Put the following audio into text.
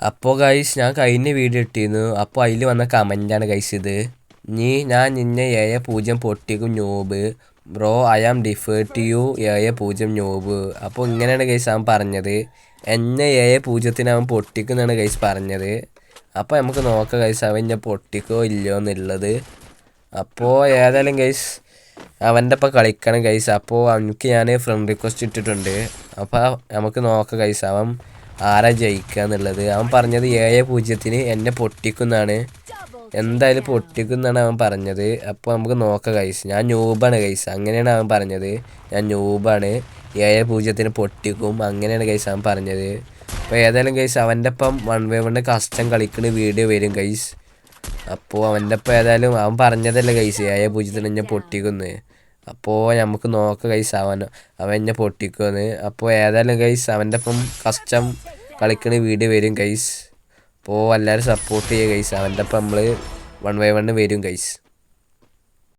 അപ്പോൾ ഗൈസ് ഞാൻ കഴിഞ്ഞ വീഡിയോ ഇട്ടിരുന്നു. അപ്പോൾ അതിൽ വന്ന കമൻറ്റാണ് ഗൈസ് ഇത്. ഞാൻ നിന്നെ 7-0 പൊട്ടിക്കും noob bro, I am differ to you 7-0 noob. അപ്പോൾ ഇങ്ങനെയാണ് ഗൈസ് അവൻ പറഞ്ഞത്. എന്നെ 7-0 അവൻ പൊട്ടിക്കുന്നാണ് ഗൈസ് പറഞ്ഞത്. അപ്പോൾ നമുക്ക് നോക്കാം ഗൈസ് അവൻ ഞാൻ പൊട്ടിക്കോ ഇല്ലയോ എന്നുള്ളത്. അപ്പോൾ ഏതായാലും ഗൈസ് അവൻ്റെ ഒപ്പം കളിക്കണം ഗൈസ്. അപ്പോൾ അവനക്ക് ഞാൻ ഫ്രണ്ട് റിക്വസ്റ്റ് ഇട്ടിട്ടുണ്ട്. അപ്പോൾ നമുക്ക് നോക്കാം ഗൈസ് അവൻ ആരാ ജയിക്കുക എന്നുള്ളത്. അവൻ പറഞ്ഞത് 7-0 എന്നെ പൊട്ടിക്കുന്നാണ്, എന്തായാലും പൊട്ടിക്കുന്നാണ് അവൻ പറഞ്ഞത്. അപ്പോൾ നമുക്ക് നോക്കാം ഗൈസ്. ഞാൻ ന്യൂബാണ് ഗൈസ്, അങ്ങനെയാണ് അവൻ പറഞ്ഞത്. ഞാൻ ന്യൂബാണ്, 7-0 പൊട്ടിക്കും, അങ്ങനെയാണ് ഗൈസ് അവൻ പറഞ്ഞത്. അപ്പോൾ ഏതായാലും ഗൈസ് അവൻ്റെ ഒപ്പം 1v1 കസ്റ്റം കളിക്കുന്ന വീഡിയോ വരും ഗൈസ്. അപ്പോൾ അവൻ്റെ ഒപ്പം ഏതായാലും അവൻ പറഞ്ഞതല്ലേ ഗൈസ് 7-0 എന്നെ പൊട്ടിക്കുന്നു. അപ്പോൾ നമുക്ക് നോക്കാം ഗൈസ് അവൻ എന്നെ പൊട്ടിക്കുമെന്ന്. അപ്പോൾ ഏതായാലും ഗൈസ് അവൻ്റെ ഒപ്പം കസ്റ്റം കളിക്കുന്ന വീഡിയോ വരും ഗൈസ്. അപ്പോൾ എല്ലാവരും സപ്പോർട്ട് ചെയ്യുക ഗൈസ്. അവൻ്റെ ഒപ്പം നമ്മൾ 1v1 വരും ഗൈസ്.